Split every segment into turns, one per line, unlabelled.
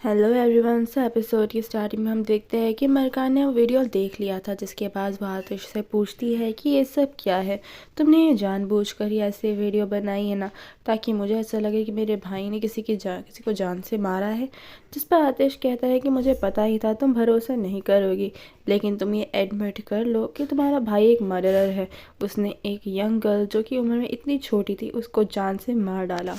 Hello everyone. से episode की starting में हम देखते हैं कि मरकान ने वो वीडियो देख लिया था, जिसके बाद वो आतिश से पूछती है कि ये सब क्या है, तुमने ये जानबूझकर ही ऐसे वीडियो बनाई है ना, ताकि मुझे ऐसा लगे कि मेरे भाई ने किसी को जान से मारा है। जिस पर आतिश कहता है कि मुझे पता ही था तुम भरोसा नहीं करोगी, लेकिन तुम ये एडमिट कर लो कि तुम्हारा भाई एक मर्डरर है। उसने एक यंग गर्ल जो कि उम्र में इतनी छोटी थी उसको जान से मार डाला।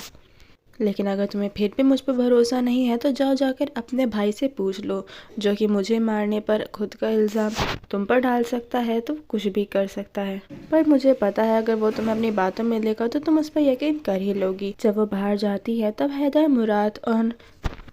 लेकिन अगर तुम्हें फिर भी मुझ पर भरोसा नहीं है तो जाओ जाकर अपने भाई से पूछ लो, जो कि मुझे मारने पर खुद का इल्ज़ाम तुम पर डाल सकता है, तो कुछ भी कर सकता है। पर मुझे पता है अगर वो तुम्हें अपनी बातों में लेगा तो तुम उस पर यकीन कर ही लोगी। जब वो बाहर जाती है तब हैदर, मुराद और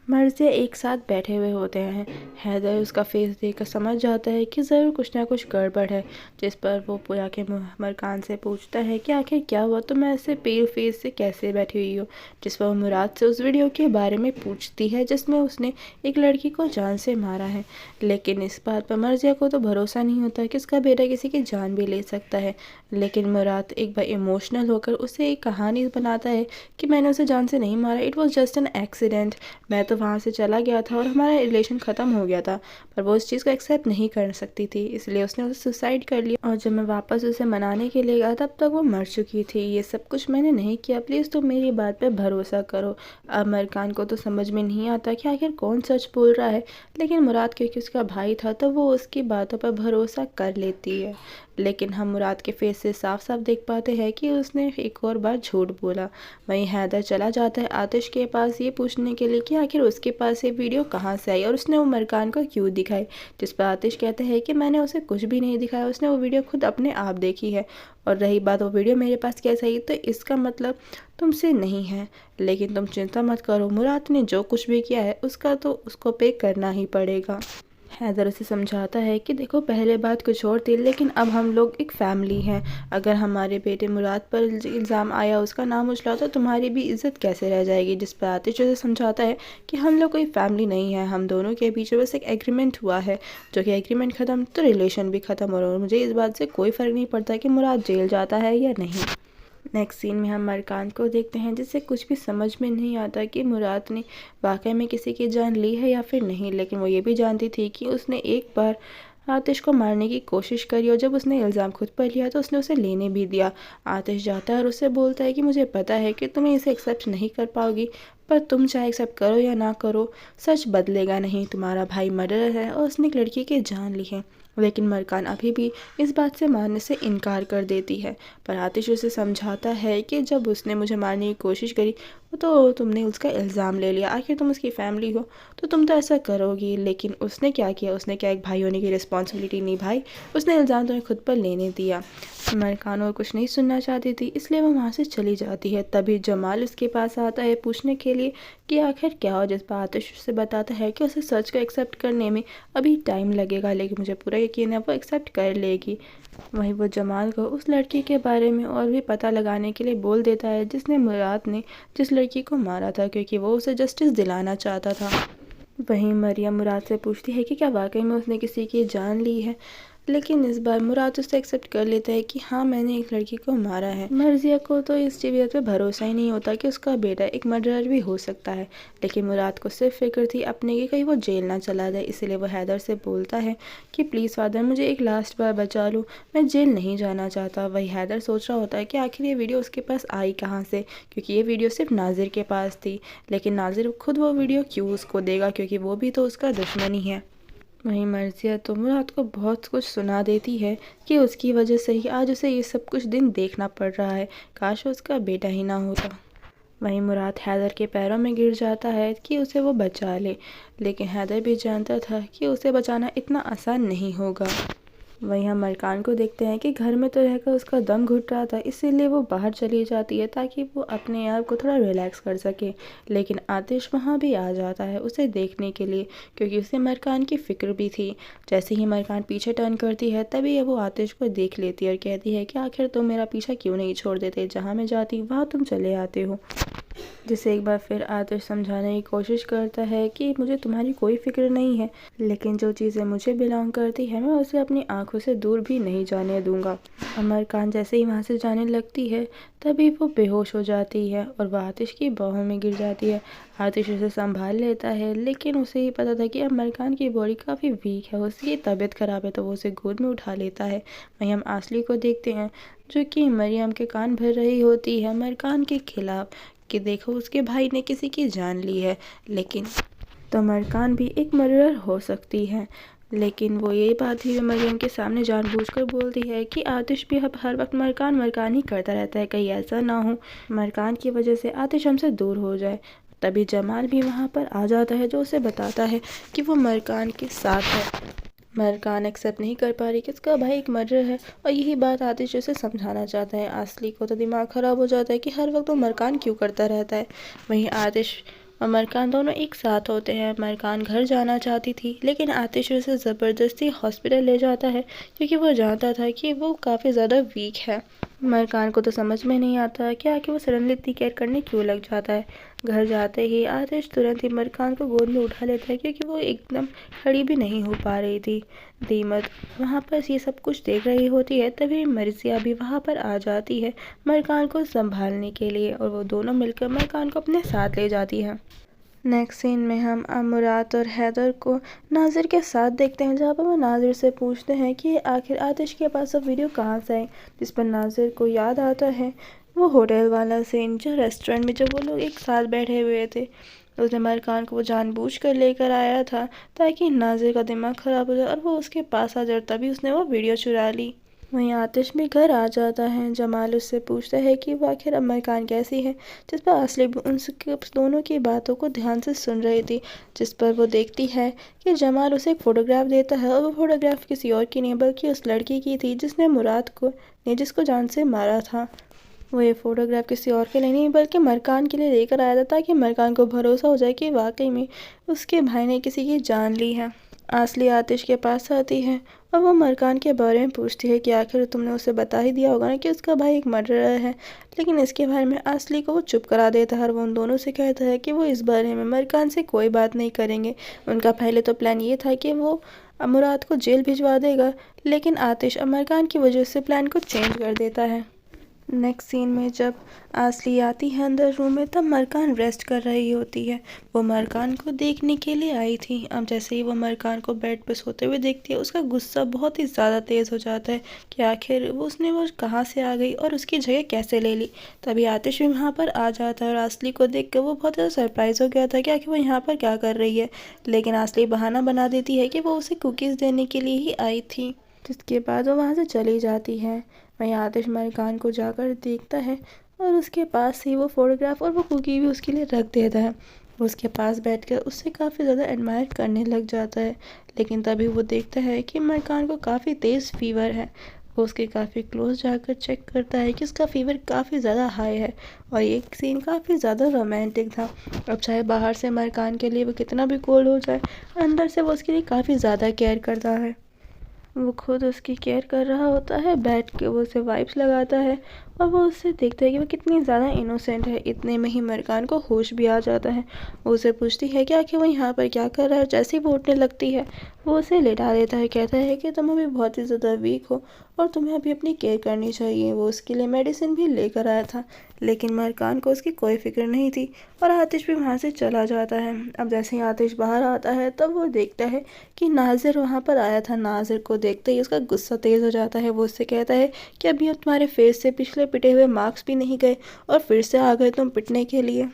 मर्जिया एक साथ बैठे हुए होते हैं। हैदर उसका फेस देखकर समझ जाता है कि ज़रूर कुछ ना कुछ गड़बड़ है, जिस पर वो पूजा के मरकान से पूछता है कि आखिर क्या हुआ, तुम ऐसे पेल फेस से कैसे बैठी हुई हो। जिस पर वो मुराद से उस वीडियो के बारे में पूछती है जिसमें उसने एक लड़की को जान से मारा है। लेकिन इस बात पर मर्जिया को तो भरोसा नहीं होता कि उसका बेटा किसी की जान भी ले सकता है। लेकिन मुराद एक बार इमोशनल होकर उसे एक कहानी बनाता है कि मैंने उसे जान से नहीं मारा, it was just an accident. मैं तो वहाँ से चला गया था और हमारा रिलेशन ख़त्म हो गया था। पर वो उस चीज़ को एक्सेप्ट नहीं कर सकती थी, इसलिए उसने उसे सुसाइड कर लिया। और जब मैं वापस उसे मनाने के लिए गया तब तक वो मर चुकी थी। ये सब कुछ मैंने नहीं किया, प्लीज़ तुम मेरी बात पे भरोसा करो। अब मरकान को तो समझ में नहीं आता कि आखिर कौन सच बोल रहा है, लेकिन मुराद क्योंकि उसका भाई था तो वो उसकी बातों पर भरोसा कर लेती है। लेकिन हम मुराद के फेस से साफ साफ देख पाते हैं कि उसने एक और बार झूठ बोला। वहीं हैदर चला जाता है आतिश के पास ये पूछने के लिए कि आखिर उसके पास ये वीडियो कहाँ से आई और उसने वो मरकान को क्यों दिखाई। जिस पर आतिश कहते हैं कि मैंने उसे कुछ भी नहीं दिखाया, उसने वो वीडियो खुद अपने आप देखी है। और रही बात वो वीडियो मेरे पास कैसे आई, तो इसका मतलब तुमसे नहीं है। लेकिन तुम चिंता मत करो, मुराद ने जो कुछ भी किया है उसका तो उसको पे करना ही पड़ेगा। हैदर उसे समझाता है कि देखो पहले बात कुछ और थी, लेकिन अब हम लोग एक फैमिली हैं। अगर हमारे बेटे मुराद पर इल्ज़ाम आया, उसका नाम उछला, तो तुम्हारी भी इज्जत कैसे रह जाएगी। जिस पर आतिश उसे समझाता है कि हम लोग कोई फैमिली नहीं है, हम दोनों के बीच में बस एक एग्रीमेंट हुआ है, जो कि एग्रीमेंट ख़त्म तो रिलेशन भी ख़त्म हो रहा है। मुझे इस बात से कोई फ़र्क नहीं पड़ता कि मुराद जेल जाता है या नहीं। नेक्स्ट सीन में हम मरकान को देखते हैं, जिससे कुछ भी समझ में नहीं आता कि मुराद ने वाकई में किसी की जान ली है या फिर नहीं। लेकिन वो ये भी जानती थी कि उसने एक बार आतिश को मारने की कोशिश करी और जब उसने इल्ज़ाम खुद पर लिया तो उसने उसे लेने भी दिया। आतिश जाता है और उससे बोलता है कि मुझे पता है कि तुम इसे एक्सेप्ट नहीं कर पाओगी, पर तुम चाहे एक्सेप्ट करो या ना करो, सच बदलेगा नहीं। तुम्हारा भाई मर्डरर है और उसने एक लड़की की जान ली है। लेकिन मरकान अभी भी इस बात से मानने से इनकार कर देती है। पर आतिश उसे समझाता है कि जब उसने मुझे मारने की कोशिश करी तो तुमने उसका इल्ज़ाम ले लिया, आखिर तुम उसकी फैमिली हो तो तुम तो ऐसा करोगी। लेकिन उसने क्या किया, उसने क्या एक भाई होने की रिस्पॉन्सिबिलिटी निभाई, उसने इल्ज़ाम तुम्हें खुद पर लेने दिया। मरकान और कुछ नहीं सुनना चाहती थी, इसलिए वो वहाँ से चली जाती है। तभी जमाल उसके पास आता है पूछने के लिए कि आखिर क्या हो। जिस पर आतिश उसे बताता है कि उसे सच को एक्सेप्ट करने में अभी टाइम लगेगा, लेकिन मुझे पूरा यकीन है वो एक्सेप्ट कर लेगी। वहीं वो जमाल को उस लड़की के बारे में और भी पता लगाने के लिए बोल देता है जिसने मुराद ने जिस लड़की को मारा था, क्योंकि वो उसे जस्टिस दिलाना चाहता था। वहीं मरियम मुराद से पूछती है कि क्या वाकई में उसने किसी की जान ली है। लेकिन इस बार मुराद उससे एक्सेप्ट कर लेता है कि हाँ मैंने एक लड़की को मारा है। मर्जिया को तो इस चीज़ पे भरोसा ही नहीं होता कि उसका बेटा एक मर्डरर भी हो सकता है। लेकिन मुराद को सिर्फ फिक्र थी अपने की कहीं वो जेल ना चला जाए, इसलिए वो हैदर से बोलता है कि प्लीज़ फादर मुझे एक लास्ट बार बचा लो, मैं जेल नहीं जाना चाहता। वही हैदर सोच रहा होता है कि आखिर ये वीडियो उसके पास आई कहाँ से, क्योंकि ये वीडियो सिर्फ नाजिर के पास थी। लेकिन नाजिर खुद वो वीडियो क्यों उसको देगा, क्योंकि वो भी तो उसका दुश्मन ही है। वहीं मर्जिया तो मुराद को बहुत कुछ सुना देती है कि उसकी वजह से ही आज उसे ये सब कुछ दिन देखना पड़ रहा है, काश उसका बेटा ही ना होता। वहीं मुराद हैदर के पैरों में गिर जाता है कि उसे वो बचा ले, लेकिन हैदर भी जानता था कि उसे बचाना इतना आसान नहीं होगा। वहीं हम मरकान को देखते हैं कि घर में तो रहकर उसका दम घुट रहा था, इसीलिए वो बाहर चली जाती है ताकि वो अपने आप को थोड़ा रिलैक्स कर सके। लेकिन आतिश वहाँ भी आ जाता है उसे देखने के लिए, क्योंकि उसे मरकान की फ़िक्र भी थी। जैसे ही मरकान पीछे टर्न करती है तभी वो आतिश को देख लेती है और कहती है कि आखिर तुम मेरा पीछा क्यों नहीं छोड़ देते, जहाँ मैं जाती वहाँ तुम चले आते हो। जिसे एक बार फिर आतिश समझाने की कोशिश करता है कि मुझे तुम्हारी कोई फिक्र नहीं है, लेकिन जो चीज़ें मुझे बिलोंग करती है मैं उसे अपनी आंखों से दूर भी नहीं जाने दूंगा। अमर खान जैसे ही वहाँ से जाने लगती है तभी वो बेहोश हो जाती है और वह आतिश की बाहों में गिर जाती है। आतिश उसे संभाल लेता है, लेकिन उसे ही पता था कि अमर खान की बॉडी काफ़ी वीक है, उसकी तबीयत ख़राब है, तो वो उसे गोद में उठा लेता है। वहीं हम आसली को देखते हैं जो कि मरियम के कान भर रही होती है अमर खान के खिलाफ कि देखो उसके भाई ने किसी की जान ली है, लेकिन तो मरकान भी एक मर्डरर हो सकती है। लेकिन वो ये बात ही मरियम के सामने जानबूझकर बोलती है कि आतिश भी अब हर वक्त मरकान मरकान ही करता रहता है, कहीं ऐसा ना हो मरकान की वजह से आतिश हमसे दूर हो जाए। तभी जमाल भी वहाँ पर आ जाता है जो उसे बताता है कि वो मरकान के साथ है। मरकान एक्सेप्ट नहीं कर पा रही कि उसका भाई एक मर्डर है और यही बात आतिश उसे समझाना चाहता है। आसली को तो दिमाग ख़राब हो जाता है कि हर वक्त वो मरकान क्यों करता रहता है। वहीं आतिश और मरकान दोनों एक साथ होते हैं। मरकान घर जाना चाहती थी, लेकिन आतिश उसे ज़बरदस्ती हॉस्पिटल ले जाता है क्योंकि वो जानता था कि वो काफ़ी ज़्यादा वीक है। मरकान को तो समझ में नहीं आता क्या कि वो सडनली इतनी केयर करने क्यों लग जाता है। घर जाते ही आतिश तुरंत ही मरकान को गोद में उठा लेता है क्योंकि वो एकदम खड़ी भी नहीं हो पा रही थी। दीमत वहाँ पर ये सब कुछ देख रही होती है, तभी मर्जिया भी वहाँ पर आ जाती है मरकान को संभालने के लिए और वो दोनों मिलकर मरकान को अपने साथ ले जाती है। नेक्स्ट सीन में हम मुराद और हैदर को नाजिर के साथ देखते हैं, जहाँ पर वो नाजिर से पूछते हैं कि आखिर आतिश के पास अब वीडियो कहाँ से आई, जिस पर नाजिर को याद आता है वो होटल वाला सीन जो रेस्टोरेंट में जब वो लोग एक साथ बैठे हुए थे। उसने मरकान को वो जानबूझकर लेकर आया था ताकि नाजिर का दिमाग ख़राब हो जाए और वो उसके पास आ जाए, तभी उसने वो वीडियो चुरा ली। वहीं आतिश भी घर आ जाता है। जमाल उससे पूछता है कि वो आखिर अमर खान कैसी है, जिस पर असली उनके दोनों की बातों को ध्यान से सुन रही थी। जिस पर वो देखती है कि जमाल उसे एक फ़ोटोग्राफ देता है और वो फ़ोटोग्राफ किसी और की नहीं बल्कि उस लड़की की थी जिसने मुराद को जिसको जान से मारा था। वो ये फ़ोटोग्राफ किसी और के लिए नहीं बल्कि मरकान के लिए लेकर आया था ताकि मरकान को भरोसा हो जाए कि वाकई में उसके भाई ने किसी की जान ली है। आसली आतिश के पास आती है और वो मरकान के बारे में पूछती है कि आखिर तुमने उसे बता ही दिया होगा ना कि उसका भाई एक मर्डरर है। लेकिन इसके बारे में आसली को वो चुप करा देता है और वो उन दोनों से कहता है कि वो इस बारे में मरकान से कोई बात नहीं करेंगे। उनका पहले तो प्लान ये था कि वो मुराद को जेल भिजवा देगा, लेकिन आतिश मरकान की वजह से प्लान को चेंज कर देता है। नेक्स्ट सीन में जब आसली आती है अंदर रूम में, तब मरकान रेस्ट कर रही होती है। वो मरकान को देखने के लिए आई थी। अब जैसे ही वो मरकान को बेड पर सोते हुए देखती है, उसका गुस्सा बहुत ही ज़्यादा तेज़ हो जाता है कि आखिर वो कहाँ से आ गई और उसकी जगह कैसे ले ली। तभी आतिश भी वहाँ पर आ जाता है और आसली को देख कर वो बहुत ज़्यादा सरप्राइज़ हो गया था कि आखिर वो यहाँ पर क्या कर रही है। लेकिन आसली बहाना बना देती है कि वो उसे कुकीज़ देने के लिए ही आई थी, जिसके बाद वो वहाँ से चली जाती है। वहीं आतिश मरकान को जाकर देखता है और उसके पास ही वो फ़ोटोग्राफ और वो कुकी भी उसके लिए रख देता है। वो उसके पास बैठकर उससे काफ़ी ज़्यादा एडमायर करने लग जाता है। लेकिन तभी वो देखता है कि मरकान को काफ़ी तेज़ फीवर है। वो उसके काफ़ी क्लोज जाकर चेक करता है कि उसका फीवर काफ़ी ज़्यादा हाई है और ये सीन काफ़ी ज़्यादा रोमांटिक था। अब चाहे बाहर से मरकान के लिए वो कितना भी कोल्ड हो जाए, अंदर से वो उसके लिए काफ़ी ज़्यादा केयर करता है। वो खुद उसकी केयर कर रहा होता है, बैठ के वो उसे वाइब्स लगाता है और वो उससे देखता है कि वो कितनी ज़्यादा इनोसेंट है। इतने में ही मरकान को होश भी आ जाता है। वो उसे पूछती है कि आखिर वो यहाँ पर क्या कर रहा है। जैसे ही वो उठने लगती है, वो उसे लेटा देता है, कहता है कि तुम अभी बहुत ही ज़्यादा वीक हो और तुम्हें अभी अपनी केयर करनी चाहिए। वो उसके लिए मेडिसिन भी लेकर आया था, लेकिन मरकान को उसकी कोई फिक्र नहीं थी और आतिश भी वहाँ से चला जाता है। अब जैसे ही आतिश बाहर आता है, तब वो देखता है कि नाजिर वहाँ पर आया था। नाजिर को देखते ही उसका गुस्सा तेज़ हो जाता है। वो उससे कहता है कि अभी अब तुम्हारे फेस से पिछले पिटे हुए मार्क्स भी नहीं गए और फिर से आ गए तुम पिटने के लिए।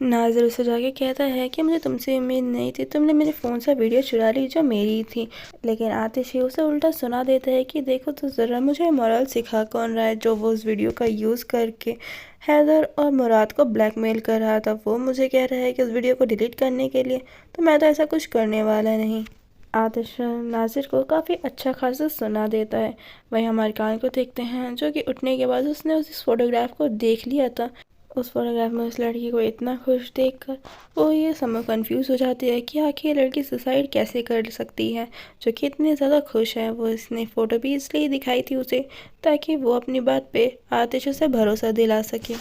नाजिर उसे जाके कहता है कि मुझे तुमसे उम्मीद नहीं थी, तुमने मेरे फ़ोन से वीडियो चुरा ली जो मेरी थी। लेकिन आतिश ही उसे उल्टा सुना देता है कि देखो तो ज़रा मुझे मोरल सिखा कौन रहा है, जो वो उस वीडियो का यूज़ करके हैदर और मुराद को ब्लैकमेल कर रहा था। वो मुझे कह रहा है कि उस वीडियो को डिलीट करने के लिए, तो मैं तो ऐसा कुछ करने वाला नहीं। आतिश नाजिर को काफ़ी अच्छा खासा सुना देता है। वहीं हम अरकान को देखते हैं जो कि उठने के बाद उसने उस फ़ोटोग्राफ को देख लिया था। उस फोटोग्राफ में उस लड़की को इतना खुश देखकर वो ये समझ कंफ्यूज हो जाती है कि आखिर ये लड़की सुसाइड कैसे कर सकती है, जो कि इतनी ज़्यादा खुश है। वो इसने फ़ोटो भी इसलिए दिखाई थी उसे ताकि वो अपनी बात पे आतिश से भरोसा दिला सके।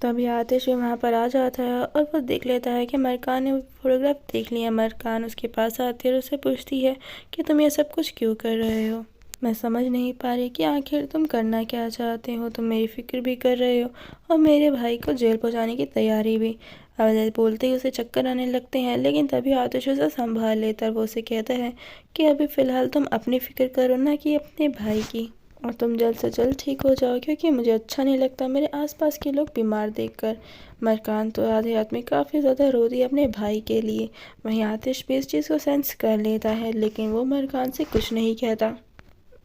तभी आतिश भी वहाँ पर आ जाता है और वो देख लेता है कि मरकान ने फोटोग्राफ देख लिया। मरकान उसके पास आती है और उससे पूछती है कि तुम ये सब कुछ क्यों कर रहे हो। मैं समझ नहीं पा रही कि आखिर तुम करना क्या चाहते हो। तुम मेरी फिक्र भी कर रहे हो और मेरे भाई को जेल पहुँचाने की तैयारी भी। अब बोलते ही उसे चक्कर आने लगते हैं, लेकिन तभी आतिश उसे संभाल लेता है। वो उसे कहता है कि अभी फ़िलहाल तुम अपनी फ़िक्र करो ना कि अपने भाई की, और तुम जल्द से जल्द ठीक हो जाओ, क्योंकि मुझे अच्छा नहीं लगता मेरे आसपास के लोग बीमार देखकर। मरकान तो आधे रात में काफ़ी ज़्यादा रोती है अपने भाई के लिए। वहीं आतिश भी इस चीज़ को सेंस कर लेता है, लेकिन वो मरकान से कुछ नहीं कहता।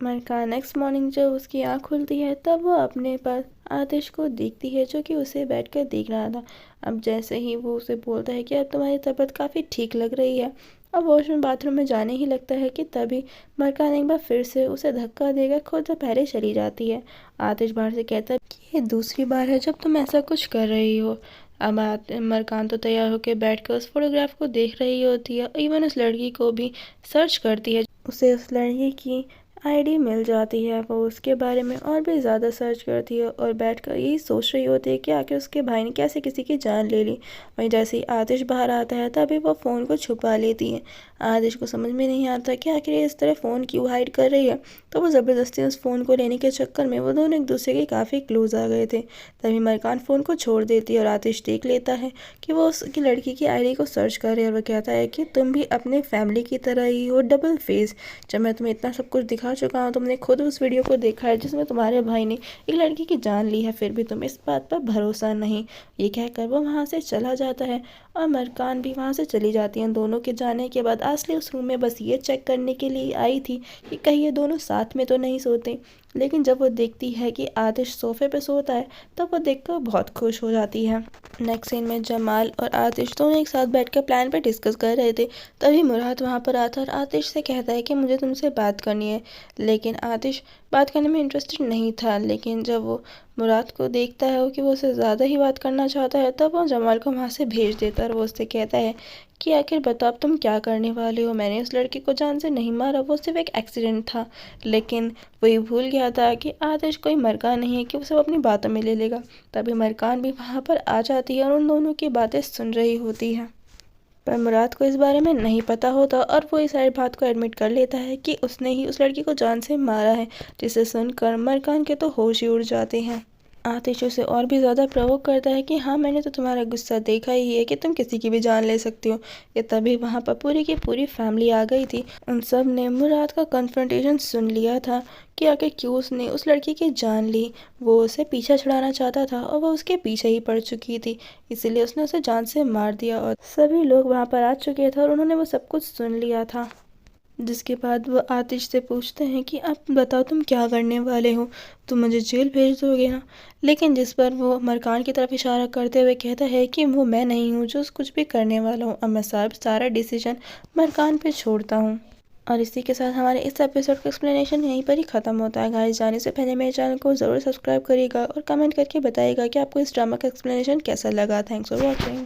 मरकान नेक्स्ट मॉर्निंग जब उसकी आँख खुलती है तब वो अपने पास आतिश को देखती है, जो कि उसे बैठकर देख रहा था। अब जैसे ही वो उसे बोलता है कि अब तुम्हारी तबीयत काफ़ी ठीक लग रही है, अब वॉशरूम बाथरूम में जाने ही लगता है कि तभी मरकान एक बार फिर से उसे धक्का देकर खुद पहले चली जाती है। आतिश बाहर से कहता है कि ये दूसरी बार है जब तुम ऐसा कुछ कर रही हो। अब मरकान तो तैयार होकर बैठकर उस फोटोग्राफ को देख रही होती है, इवन उस लड़की को भी सर्च करती है। उसे उस लड़की की आईडी मिल जाती है। वो उसके बारे में और भी ज़्यादा सर्च करती है और बैठकर यही सोच रही होती है कि आखिर उसके भाई ने कैसे किसी की जान ले ली। वहीं जैसे ही आतिश बाहर आता है तभी वो फ़ोन को छुपा लेती है। आतिश को समझ में नहीं आता कि आखिर ये इस तरह फ़ोन क्यों हाइड कर रही है, तो वो ज़बरदस्ती उस फ़ोन को लेने के चक्कर में वो दोनों एक दूसरे के काफ़ी क्लोज आ गए थे। तभी मरकान फ़ोन को छोड़ देती है और आतिश देख लेता है कि वो उसकी लड़की की आईडी को सर्च कर रहे हैं और वह कहता है कि तुम भी अपने फैमिली की तरह ही हो, डबल फेस। जब मैं तुम्हें इतना सब कुछ दिखा चुका हूँ, तुमने खुद उस वीडियो को देखा है जिसमें तुम्हारे भाई ने एक लड़की की जान ली है, फिर भी तुम्हें इस बात पर भरोसा नहीं। ये कहकर वो वहाँ से चला जाता है और मरकान भी वहाँ से चली जाती है। दोनों के जाने के बाद आसली उस रूम में बस ये चेक करने के लिए आई थी कि कहीं ये दोनों साथ में तो नहीं सोते। लेकिन जब वो देखती है कि आतिश सोफे पे सोता है तब वो देखकर बहुत खुश हो जाती है। नेक्स्ट सीन में जमाल और आतिश दोनों एक साथ बैठकर प्लान पे डिस्कस कर रहे थे। तभी मुराद वहाँ पर आता है और आतिश से कहता है कि मुझे तुमसे बात करनी है। लेकिन आतिश बात करने में इंटरेस्टेड नहीं था, लेकिन जब वो मुराद को देखता है कि वो उससे ज़्यादा ही बात करना चाहता है तब वो जमाल को वहाँ से भेज देता है और वो उससे कहता है कि आखिर बताओ अब तुम क्या करने वाले हो। मैंने उस लड़की को जान से नहीं मारा, वो सिर्फ एक एक्सीडेंट था। लेकिन वही भूल गया था कि आतिश कोई मरकान नहीं है कि वो सब अपनी बातों में ले लेगा। तभी मरकान भी वहाँ पर आ जाती है और उन दोनों की बातें सुन रही होती है। पर मुराद को इस बारे में नहीं पता होता और वो इस सारी बात को एडमिट कर लेता है कि उसने ही उस लड़की को जान से मारा है, जिसे सुनकर मरकान के तो होश ही उड़ जाते हैं। आतिश उसे और भी ज़्यादा प्रवोक करता है कि हाँ, मैंने तो तुम्हारा गुस्सा देखा ही है कि तुम किसी की भी जान ले सकती हो। ये तभी वहाँ पर पूरी की पूरी फैमिली आ गई थी। उन सब ने मुराद का कन्फ्रंटेशन सुन लिया था कि आखिर क्यों उसने उस लड़की की जान ली। वो उसे पीछा छुड़ाना चाहता था और वो उसके पीछे ही पड़ चुकी थी, इसीलिए उसने उसे जान से मार दिया। और सभी लोग वहाँ पर आ चुके थे और उन्होंने वो सब कुछ सुन लिया था। जिसके बाद वो आतिश से पूछते हैं कि आप बताओ तुम क्या करने वाले हो, तुम मुझे जेल भेज दोगे ना। लेकिन जिस पर वो मरकान की तरफ इशारा करते हुए कहता है कि वो मैं नहीं हूँ जो कुछ भी करने वाला हूँ। अब मैं सारा डिसीजन मरकान पे छोड़ता हूँ। और इसी के साथ हमारे इस एपिसोड का एक्सप्लेनेशन यहीं पर ही ख़त्म होता है। गाइस, जाने से पहले मेरे चैनल को ज़रूर सब्सक्राइब करिएगा और कमेंट करके बताइएगा कि आपको इस ड्रामा का एक्सप्लेनेशन कैसा लगा। Thanks for watching.